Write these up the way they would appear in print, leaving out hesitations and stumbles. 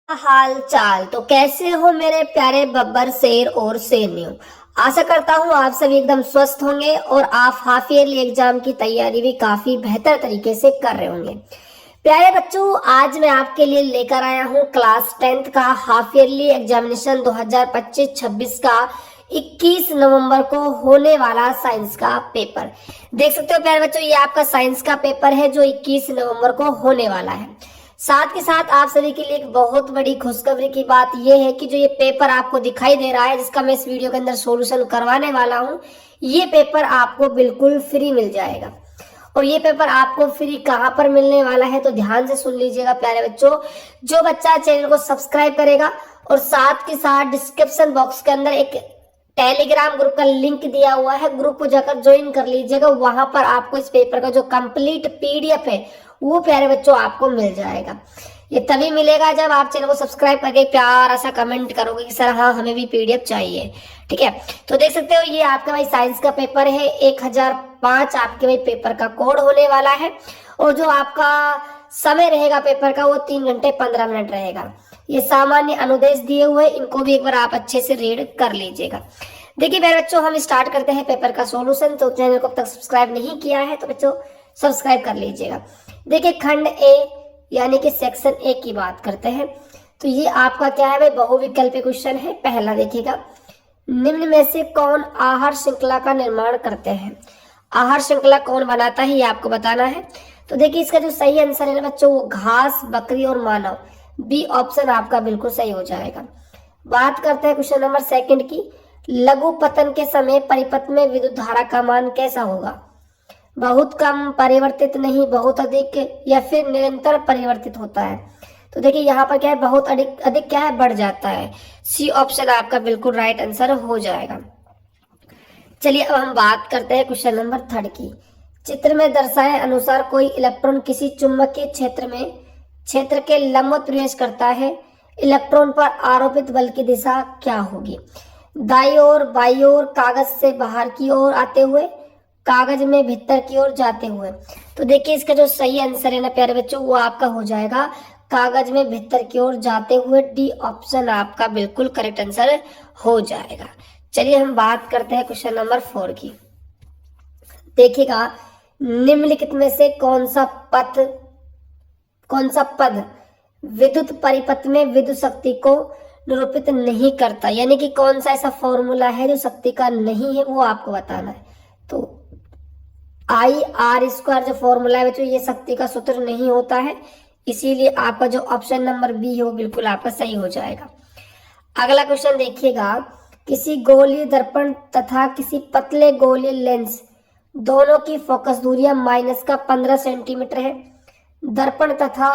हाल चाल। तो कैसे हो मेरे प्यारे बब्बर शेर और शेरनियों। आशा करता हूँ आप सभी एकदम स्वस्थ होंगे और आप हाफ ईयरली एग्जाम की तैयारी भी काफी बेहतर तरीके से कर रहे होंगे। प्यारे बच्चों, आज मैं आपके लिए लेकर आया हूँ क्लास 10th का हाफ ईयरली एग्जामिनेशन 2025-26 का 21 नवंबर को होने वाला साइंस का पेपर। देख सकते हो प्यारे बच्चों, ये आपका साइंस का पेपर है जो 21 नवंबर को होने वाला है। साथ के साथ आप सभी के लिए एक बहुत बड़ी खुशखबरी की बात यह है कि जो ये पेपर आपको दिखाई दे रहा है, जिसका मैं इस वीडियो के अंदर सॉल्यूशन करवाने वाला हूँ, ये पेपर आपको बिल्कुल फ्री मिल जाएगा। और ये पेपर आपको फ्री कहाँ पर मिलने वाला है, तो ध्यान से सुन लीजिएगा प्यारे बच्चों। जो बच्चा चैनल को सब्सक्राइब करेगा और साथ के साथ डिस्क्रिप्शन बॉक्स के अंदर एक टेलीग्राम ग्रुप का लिंक दिया हुआ है, ग्रुप को जाकर ज्वाइन कर लीजिएगा। वहां पर आपको इस पेपर का जो कंप्लीट पीडीएफ है वो प्यारे बच्चों आपको मिल जाएगा। ये तभी मिलेगा जब आप चैनल को सब्सक्राइब करके प्यारा सा कमेंट करोगे कि सर हाँ हमें भी पीडीएफ चाहिए। ठीक है, तो देख सकते हो ये आपका भाई साइंस का पेपर है। 1005 आपके भाई पेपर का कोड होने वाला है और जो आपका समय रहेगा पेपर का वो 3 घंटे 15 मिनट रहेगा। ये सामान्य अनुदेश दिए हुए, इनको भी एक बार आप अच्छे से रीड कर लीजिएगा। देखिए मेरे बच्चों, हम स्टार्ट करते हैं पेपर का सॉल्यूशन। तो चैनल को अब तक सब्सक्राइब नहीं किया है तो बच्चों सब्सक्राइब कर लीजिएगा। देखिए खंड ए यानी कि सेक्शन ए की बात करते हैं। तो ये आपका क्या है भाई, बहुविकल्पीय क्वेश्चन है। पहला देखिएगा, निम्न में से कौन आहार श्रृंखला का निर्माण करते हैं। आहार श्रृंखला कौन बनाता है ये आपको बताना है। तो देखिए इसका जो सही आंसर है ना बच्चों, वो घास, बकरी और मानव। बी ऑप्शन आपका बिल्कुल सही हो जाएगा। बात करते हैं क्वेश्चन नंबर सेकंड की, लघु पतन के समय परिपथ में विद्युत धारा का मान कैसा होगा। बहुत कम, परिवर्तित नहीं, बहुत अधिक या फिर निरंतर परिवर्तित होता है। तो देखिए यहाँ पर क्या है, बहुत अधिक अधिक क्या है, बढ़ जाता है। सी ऑप्शन आपका बिल्कुल राइट आंसर हो जाएगा। चलिए अब हम बात करते हैं क्वेश्चन नंबर थर्ड की। चित्र में दर्शाए अनुसार कोई इलेक्ट्रॉन किसी चुंबकीय क्षेत्र के लंबवत प्रवेश करता है। इलेक्ट्रॉन पर आरोपित बल की दिशा क्या होगी। दाईं ओर, बाईं ओर, कागज से बाहर की ओर आते हुए, कागज में भीतर की ओर जाते हुए। तो देखिए इसका जो सही आंसर है ना प्यारे बच्चों, वो आपका हो जाएगा कागज में भीतर की ओर जाते हुए। डी ऑप्शन आपका बिल्कुल करेक्ट आंसर हो जाएगा। चलिए हम बात करते हैं क्वेश्चन नंबर 4 की। देखिएगा, निम्नलिखित में से कौन सा पद विद्युत परिपथ में विद्युत शक्ति को निरूपित नहीं करता, यानी कि कौन सा ऐसा फॉर्मूला है जो शक्ति का नहीं है, वो आपको बताना है। तो I/R² जो फॉर्मूला है बच्चों, ये शक्ति का सूत्र नहीं होता है, इसीलिए आपका जो ऑप्शन नंबर बी है वो बिल्कुल आपका सही हो जाएगा। अगला क्वेश्चन देखिएगा, किसी गोलीय दर्पण तथा किसी पतले गोलीय लेंस दोनों की फोकस दूरियां -15 सेंटीमीटर है। दर्पण तथा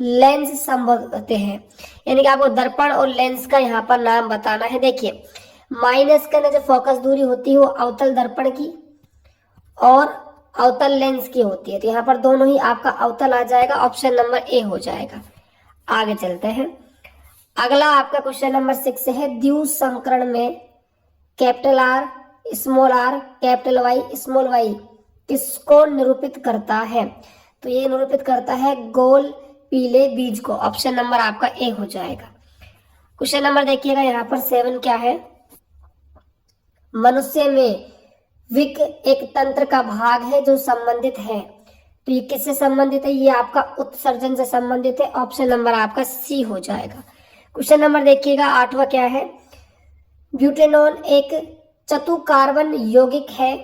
लेंस संभव होते हैं, यानी कि आपको दर्पण और लेंस का यहाँ पर नाम बताना है। देखिए माइनस के अंदर जो फोकस दूरी होती है वो अवतल दर्पण की और अवतल लेंस की होती है। तो यहाँ पर दोनों ही आपका अवतल आ जाएगा, ऑप्शन नंबर ए हो जाएगा। आगे चलते हैं। अगला आपका क्वेश्चन नंबर 6 है, द्विध्रुव संकरण में capital R, small R, capital Y, small Y किसको निरूपित करता है। तो ये निरूपित करता है गोल पीले बीज को। ऑप्शन नंबर आपका ए हो जाएगा। क्वेश्चन नंबर देखिएगा यहाँ पर 7 क्या है, मनुष्य में विक एक तंत्र का भाग है जो संबंधित है। तो ये किससे संबंधित है, ये आपका उत्सर्जन से संबंधित है। ऑप्शन नंबर आपका सी हो जाएगा। क्वेश्चन नंबर देखिएगा 8वां क्या है, ब्यूटेनॉन एक चतुर्कार्बन यौगिक है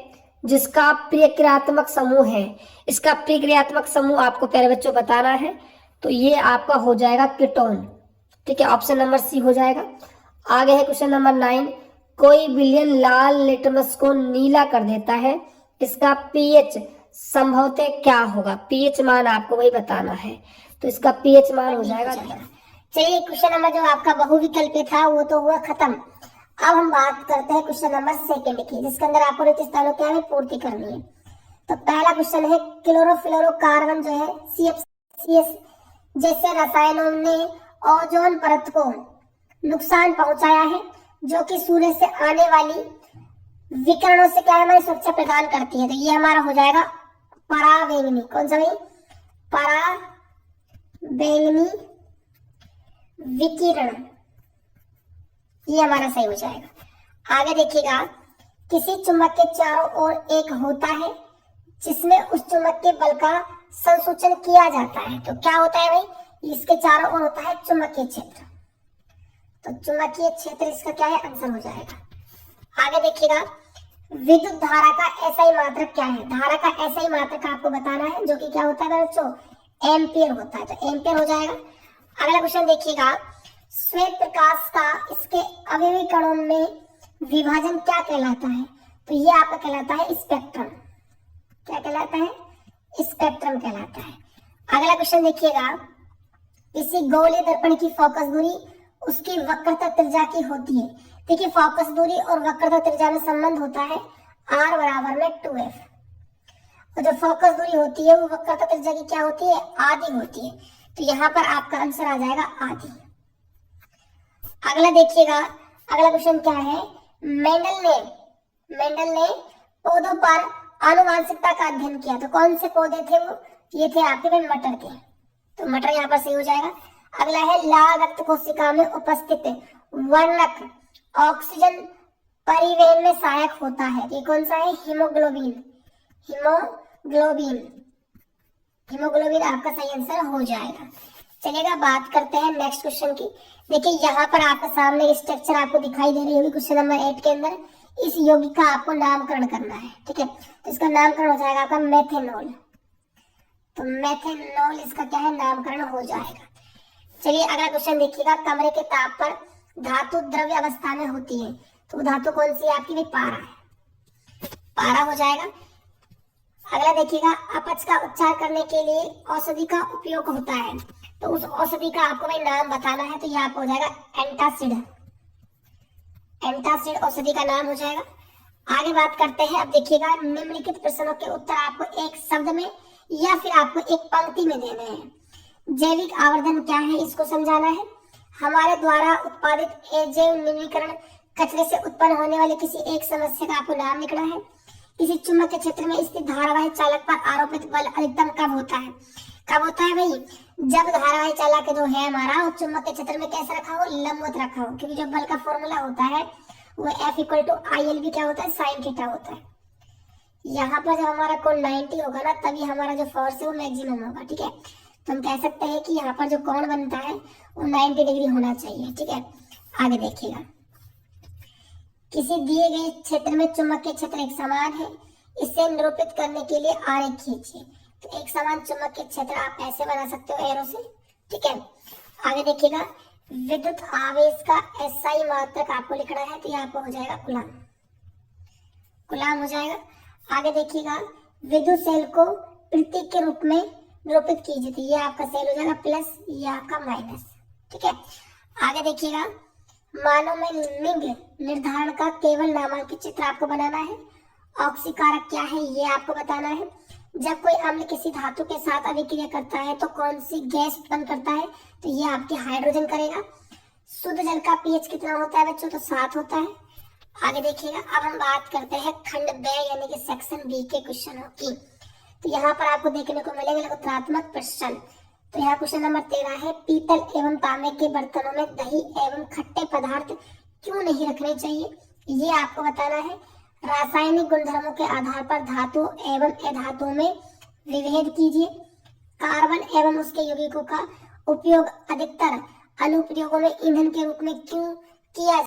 जिसका प्रतिक्रियात्मक समूह है। इसका प्रतिक्रियात्मक समूह आपको प्यारे बच्चों बताना है। तो ये आपका हो जाएगा कीटोन। ठीक है, ऑप्शन नंबर सी हो जाएगा। आगे है क्वेश्चन नंबर 9, कोई बिलियन लाल लिटमस को नीला कर देता है, इसका पीएच संभवतः क्या होगा। पीएच मान आपको वही बताना है, तो इसका पीएच मान हो जाएगा। चलिए क्वेश्चन नंबर जो आपका बहुविकल्पीय था वो तो हुआ खत्म। अब हम बात करते हैं क्वेश्चन नंबर 2 की, जिसके अंदर आपको रिक्त स्थानों क्या है पूर्ति करनी है। तो पहला क्वेश्चन है, क्लोरोफ्लोरोकार्बन जो है CFCs जैसे रसायनों ने ओजोन परत को नुकसान पहुंचाया है, जो कि सूर्य से आने वाली विकिरणों से क्या है, हमारी सुरक्षा प्रदान करती है। तो ये हमारा हो जाएगा पराबैंगनी। कौन सा भाई, पराबैंगनी विकिरण, ये हमारा सही हो जाएगा। आगे देखिएगा, किसी चुंबक के चारों ओर एक होता है जिसमें उस चुंबक के बल का संसूचन किया जाता है। तो क्या होता है भाई, इसके चारों ओर होता है चुंबकीय क्षेत्र। तो चुंबकीय क्षेत्र इसका क्या है, आंसर हो जाएगा। आगे देखिएगा, विद्युत धारा का एसआई मात्रक क्या है। धारा का एसआई मात्रक आपको बताना है, जो कि क्या होता है बच्चों, एम्पियर होता है। तो एम्पियर हो जाएगा। अगला क्वेश्चन देखिएगा, श्वेत प्रकाश का इसके अवयवी कणों में विभाजन क्या कहलाता है। तो ये आपका कहलाता है स्पेक्ट्रम। क्या कहलाता है, स्पेक्ट्रम कहलाता है। अगला क्वेश्चन देखिएगा, किसी गोलीय दर्पण की फोकस दूरी उसकी वक्रता त्रिज्या की होती है। देखिए, फोकस दूरी और वक्रता त्रिज्या में संबंध होता है r बराबर में 2f। और जो फोकस दूरी होती है वो वक्रता त्रिज्या की क्या होती है, आधी होती है। तो यहाँ पर आपका आंसर आ जाएगा आधी। अगला देखिएगा, अगला क्वेश्चन क्या है, मेंडल ने पौधों पर आनुवांशिकता का अध्ययन किया। तो कौन से पौधे थे वो, ये थे आपके मटर के। तो मटर यहाँ पर सही हो जाएगा। अगला है, लाल रक्त कोशिका में उपस्थित वर्णक ऑक्सीजन परिवहन में सहायक होता है। ये कौन सा है, हीमोग्लोबिन। हीमोग्लोबिन आपका सही आंसर हो जाएगा। चलिएगा, बात करते हैं नेक्स्ट क्वेश्चन की। देखिए, यहाँ पर आपके सामने स्ट्रक्चर आपको दिखाई दे रही होगी क्वेश्चन नंबर 8 के अंदर। इस यौगिक का आपको नामकरण करना है, ठीक है। तो इसका नामकरण हो जाएगा आपका मेथेनॉल। तो मेथेनॉल इसका क्या है, नामकरण हो जाएगा। चलिए, अगला क्वेश्चन देखिएगा, कमरे के ताप पर धातु द्रव्य अवस्था में होती है। तो धातु कौन सी है आपकी, भी पारा है। पारा हो जाएगा। अगला देखिएगा, अपच का उपचार करने के लिए औषधि का उपयोग होता है। तो उस औषधि का आपको भाई नाम बताना है। तो यह आपको हो जाएगा एंटासिड। एंटासिड औषधि का नाम हो जाएगा। आगे बात करते हैं। अब देखिएगा, निम्नलिखित प्रश्नों के उत्तर आपको एक शब्द में या फिर आपको एक पंक्ति में देने हैं। जैविक आवर्धन क्या है, इसको समझाना है। हमारे द्वारा उत्पादित अजैव निम्नीकरण कचरे से उत्पन्न होने वाले किसी एक समस्या का आपको नाम लिखना है। किसी चुंबक के क्षेत्र में स्थित धारावाही चालक पर आरोपित बल अधिकतम कब होता है। कब होता है भाई, जब धारावाही चालक जो है हमारा वो चुंबक के क्षेत्र में कैसे रखा हो, लंबवत रखा हो। क्योंकि जो बल का फॉर्मूला होता है वो F=ILB क्या होता है, साइन थीटा होता है। यहाँ पर जब हमारा कोण 90 होगा ना, तभी हमारा जो फोर्स है वो मैक्सिमम होगा, ठीक है। तो हम कह सकते हैं कि यहाँ पर जो कोण बनता है वो 90 डिग्री होना चाहिए, ठीक है। आगे देखिएगा, किसी दिए गए क्षेत्र में चुंबकीय क्षेत्र एक समान है। इसे निरूपित करने के लिए आरेख खींचिए। तो एक समान चुंबकीय क्षेत्र आप ऐसे बना सकते हो एरो से, ठीक है। आगे देखिएगा, विद्युत आवेश का एसआई मात्रक आपको लिखना है। तो ये आपको हो जाएगा कूलाम। कूलाम हो जाएगा। आगे देखिएगा, विद्युत सेल को प्रतीक के रूप में निरूपित कीजिए। तो ये आपका सेल हो जाएगा प्लस, ये आपका माइनस, ठीक है। आगे देखिएगा, मानव में लिंग निर्धारण का केवल नामांकित चित्र आपको बनाना है। ऑक्सीकारक क्या है ये आपको बताना है। जब कोई अम्ल किसी धातु के साथ अभिक्रिया करता है तो कौन सी गैस उत्पन्न करता है। तो ये आपके हाइड्रोजन करेगा। शुद्ध जल का पीएच कितना होता है बच्चों, तो 7 होता है। आगे देखिएगा, अब हम बात करते हैं खंड ब यानी कि सेक्शन बी के क्वेश्चनों की। तो यहाँ पर आपको देखने को मिलेगा उत्तरात्मक प्रश्न। तो यहाँ क्वेश्चन नंबर 13 है, पीतल एवं तांबे के बर्तनों में दही एवं खट्टे पदार्थ क्यों नहीं रखने चाहिए, ये आपको बताना है। रासायनिक गुणधर्मों के आधार पर धातु एवं अधातुओं में विभेद कीजिए। कार्बन एवं उसके यौगिकों का उपयोग अधिकतर अनुप्रयोगों में ईंधन के रूप में क्यों किया